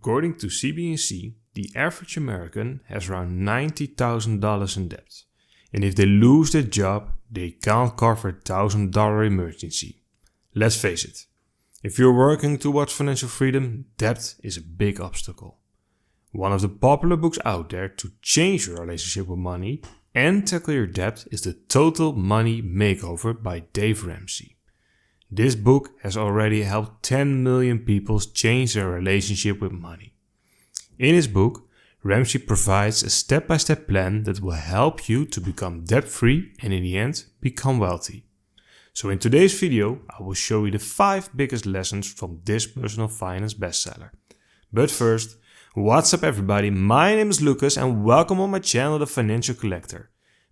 According to CBNC, the average American has around $90,000 in debt. And if they lose their job, they can't cover a $1,000 emergency. Let's face it, if you're working towards financial freedom, debt is a big obstacle. One of the popular books out there to change your relationship with money and tackle your debt is the Total Money Makeover by Dave Ramsey. This book has already helped 10 million people change their relationship with money. In his book, Ramsey provides a step-by-step plan that will help you to become debt-free and in the end, become wealthy. So in today's video, I will show you the 5 biggest lessons from this personal finance bestseller. But first, what's up everybody, my name is Lucas and welcome on my channel The Financial Collector.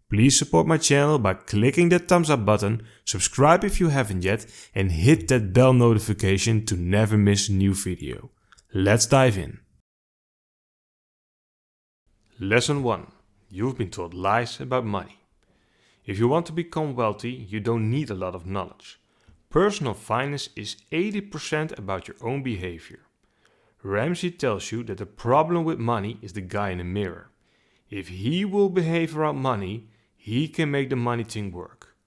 Please support my channel by clicking that thumbs up button, subscribe if you haven't yet and hit that bell notification to never miss a new video. Let's dive in. Lesson 1. You've been told lies about money. If you want to become wealthy, you don't need a lot of knowledge. Personal finance is 80% about your own behavior. Ramsey tells you that the problem with money is the guy in the mirror. If he will behave around money, he can make the money thing work.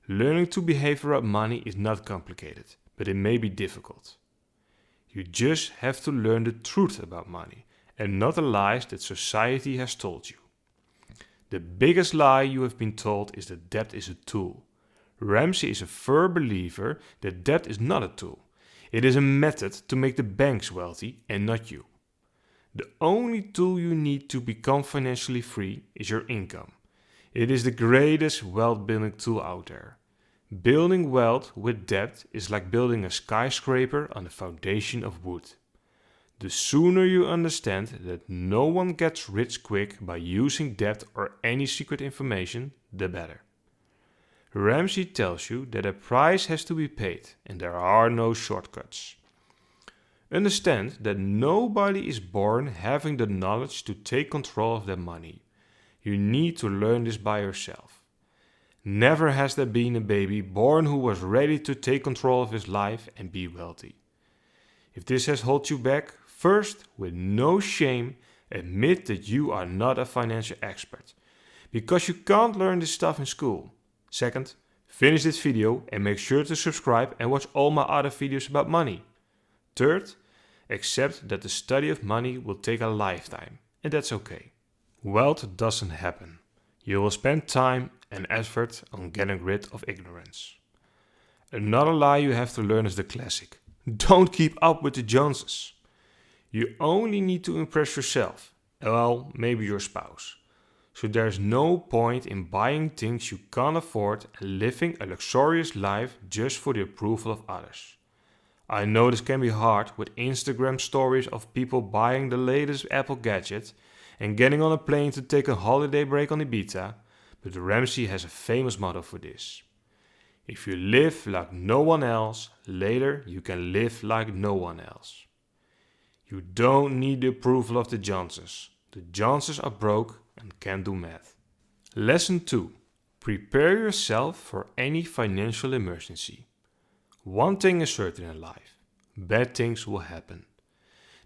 Learning to behave around money is not complicated, but it may be difficult. You just have to learn the truth about money and not the lies that society has told you. The biggest lie you have been told is that debt is a tool. Ramsey is a firm believer that debt is not a tool. It is a method to make the banks wealthy and not you. The only tool you need to become financially free is your income. It is the greatest wealth building tool out there. Building wealth with debt is like building a skyscraper on a foundation of wood. The sooner you understand that no one gets rich quick by using debt or any secret information, the better. Ramsey tells you that a price has to be paid and there are no shortcuts. Understand that nobody is born having the knowledge to take control of their money. You need to learn this by yourself. Never has there been a baby born who was ready to take control of his life and be wealthy. If this has held you back, first, with no shame, admit that you are not a financial expert, because you can't learn this stuff in school. Second, finish this video and make sure to subscribe and watch all my other videos about money. Third, accept that the study of money will take a lifetime, and that's okay. Wealth doesn't happen. You will spend time and effort on getting rid of ignorance. Another lie you have to learn is the classic. Don't keep up with the Joneses. You only need to impress yourself, well, maybe your spouse. So there's no point in buying things you can't afford and living a luxurious life just for the approval of others. I know this can be hard with Instagram stories of people buying the latest Apple gadget and getting on a plane to take a holiday break on Ibiza, but Ramsey has a famous motto for this. If you live like no one else, later you can live like no one else. You don't need the approval of the Joneses. The Joneses are broke and can't do math. Lesson 2. Prepare yourself for any financial emergency. One thing is certain in life. Bad things will happen.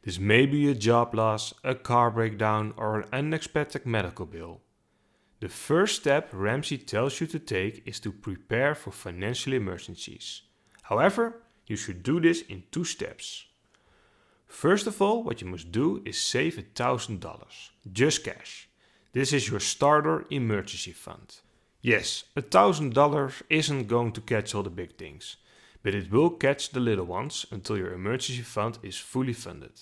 This may be a job loss, a car breakdown or an unexpected medical bill. The first step Ramsey tells you to take is to prepare for financial emergencies. However, you should do this in 2 steps. First of all, what you must do is save $1,000, just cash. This is your starter emergency fund. Yes, $1,000 isn't going to catch all the big things, but it will catch the little ones until your emergency fund is fully funded.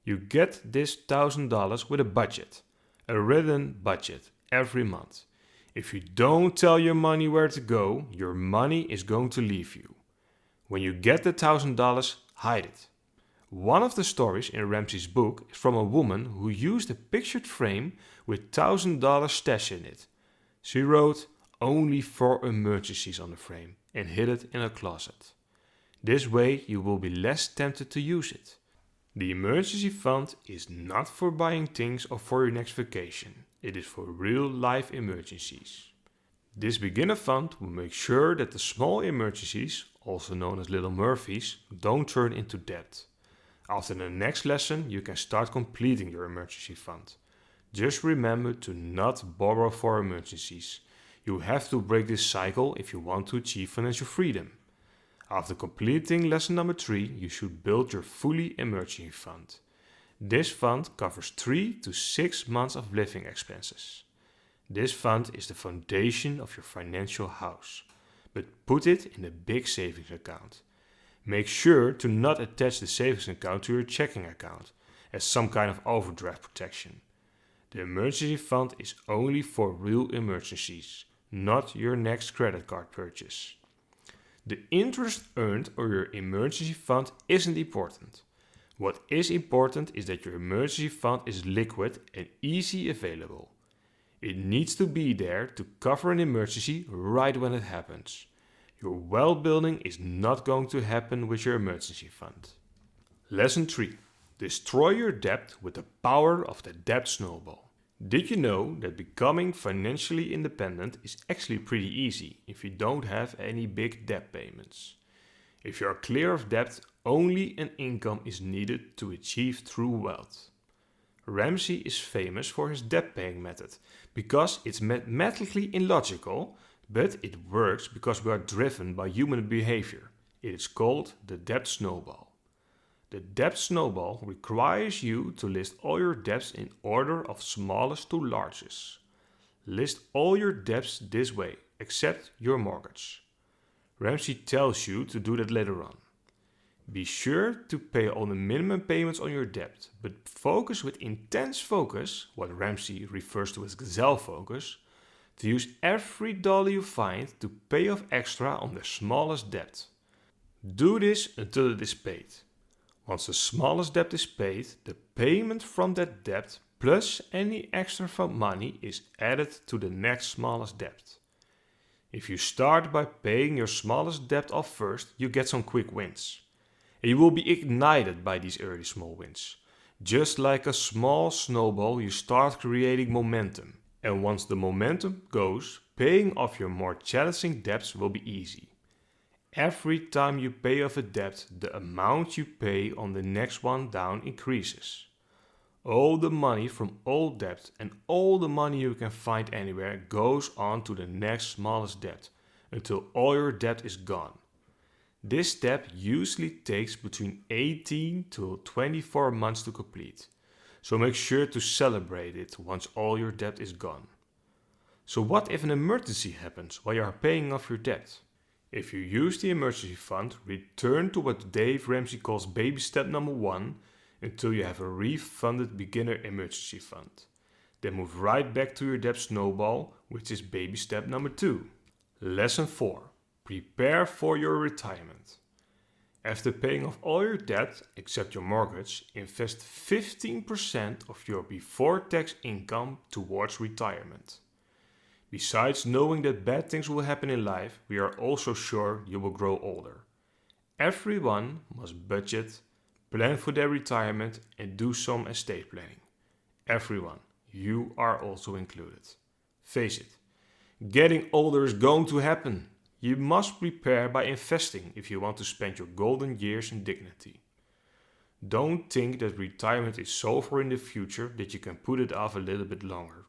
You get this $1,000 with a budget, a written budget, every month. If you don't tell your money where to go, your money is going to leave you. When you get the $1,000, hide it. One of the stories in Ramsey's book is from a woman who used a pictured frame with $1,000 stash in it. She wrote "only for emergencies" on the frame and hid it in a closet. This way you will be less tempted to use it. The emergency fund is not for buying things or for your next vacation. It is for real life emergencies. This beginner fund will make sure that the small emergencies, also known as little Murphys, don't turn into debt. After the next lesson, you can start completing your emergency fund. Just remember to not borrow for emergencies. You have to break this cycle if you want to achieve financial freedom. After completing lesson number 3, you should build your fully emergency fund. This fund covers 3 to 6 months of living expenses. This fund is the foundation of your financial house, but put it in a big savings account. Make sure to not attach the savings account to your checking account as some kind of overdraft protection. The emergency fund is only for real emergencies, not your next credit card purchase. The interest earned on your emergency fund isn't important. What is important is that your emergency fund is liquid and easy available. It needs to be there to cover an emergency right when it happens. Your wealth building is not going to happen with your emergency fund. Lesson 3. Destroy your debt with the power of the debt snowball. Did you know that becoming financially independent is actually pretty easy if you don't have any big debt payments? If you are clear of debt, only an income is needed to achieve true wealth. Ramsey is famous for his debt paying method because it's mathematically illogical, but it works because we are driven by human behavior. It is called the debt snowball. The debt snowball requires you to list all your debts in order of smallest to largest. List all your debts this way, except your mortgage. Ramsey tells you to do that later on. Be sure to pay all the minimum payments on your debt, but focus with intense focus, what Ramsey refers to as gazelle focus, to use every dollar you find to pay off extra on the smallest debt. Do this until it is paid. Once the smallest debt is paid, the payment from that debt plus any extra fund money is added to the next smallest debt. If you start by paying your smallest debt off first, you get some quick wins. And you will be ignited by these early small wins. Just like a small snowball, you start creating momentum. And once the momentum goes, paying off your more challenging debts will be easy. Every time you pay off a debt, the amount you pay on the next one down increases. All the money from all debt and all the money you can find anywhere goes on to the next smallest debt until all your debt is gone. This step usually takes between 18 to 24 months to complete, so make sure to celebrate it once all your debt is gone. So what if an emergency happens while you are paying off your debt? If you use the emergency fund, return to what Dave Ramsey calls baby step number 1 until you have a refunded beginner emergency fund. Then move right back to your debt snowball, which is baby step number 2. Lesson 4. Prepare for your retirement. After paying off all your debt, except your mortgage, invest 15% of your before-tax income towards retirement. Besides knowing that bad things will happen in life, we are also sure you will grow older. Everyone must budget, plan for their retirement, and do some estate planning. Everyone, you are also included. Face it, getting older is going to happen. You must prepare by investing if you want to spend your golden years in dignity. Don't think that retirement is so far in the future that you can put it off a little bit longer.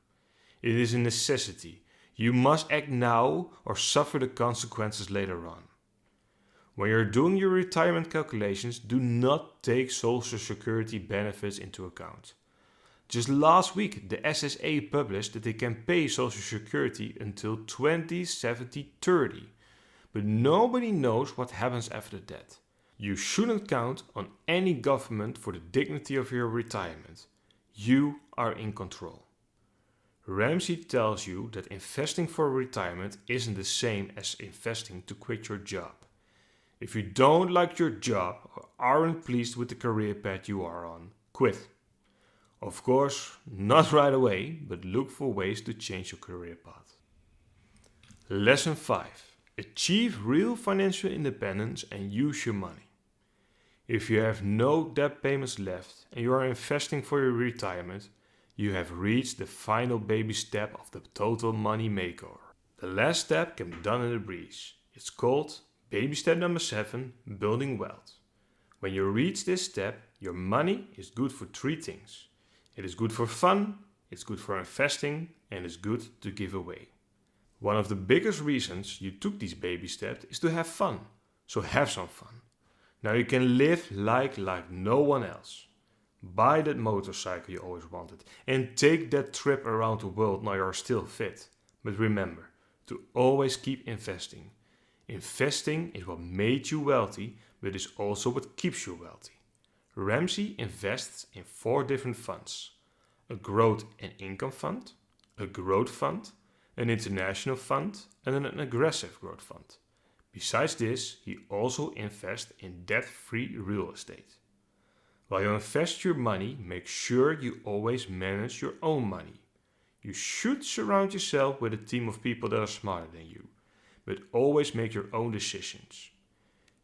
It is a necessity. You must act now or suffer the consequences later on. When you're doing your retirement calculations, do not take Social Security benefits into account. Just last week, the SSA published that they can pay Social Security until 2070-30, but nobody knows what happens after that. You shouldn't count on any government for the dignity of your retirement. You are in control. Ramsey tells you that investing for retirement isn't the same as investing to quit your job. If you don't like your job or aren't pleased with the career path you are on, quit. Of course, not right away, but look for ways to change your career path. Lesson 5. Achieve real financial independence and use your money. If you have no debt payments left and you are investing for your retirement, you have reached the final baby step of the Total Money Makeover. The last step can be done in a breeze. It's called baby step number 7, building wealth. When you reach this step, Your money is good for 3 things. It is good for fun, it's good for investing, and it's good to give away. One of the biggest reasons you took these baby steps is to have fun. So have some fun. Now you can live like no one else. Buy that motorcycle you always wanted and take that trip around the world now you're still fit. But remember to always keep investing. Investing is what made you wealthy, but is also what keeps you wealthy. Ramsey invests in 4 different funds: a growth and income fund, a growth fund, an international fund, and an aggressive growth fund. Besides this, he also invests in debt-free real estate. While you invest your money, make sure you always manage your own money. You should surround yourself with a team of people that are smarter than you, but always make your own decisions.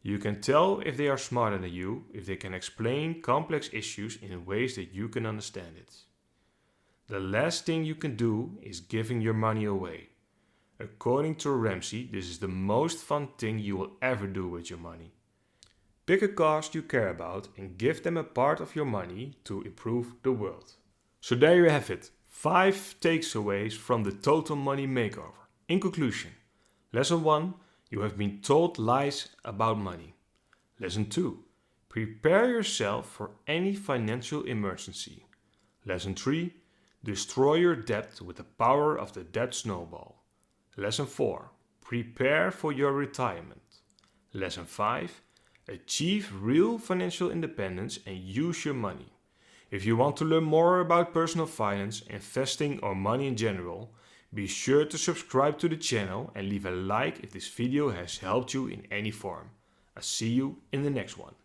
You can tell if they are smarter than you if they can explain complex issues in ways that you can understand it. The last thing you can do is giving your money away. According to Ramsey, this is the most fun thing you will ever do with your money. Pick a cause you care about and give them a part of your money to improve the world. So there you have it, 5 takeaways from the Total Money Makeover. In conclusion, Lesson 1, you have been told lies about money. Lesson 2, prepare yourself for any financial emergency. Lesson 3, destroy your debt with the power of the debt snowball. Lesson 4, prepare for your retirement. Lesson 5, achieve real financial independence and use your money. If you want to learn more about personal finance, investing or money in general, be sure to subscribe to the channel and leave a like if this video has helped you in any form. I'll see you in the next one.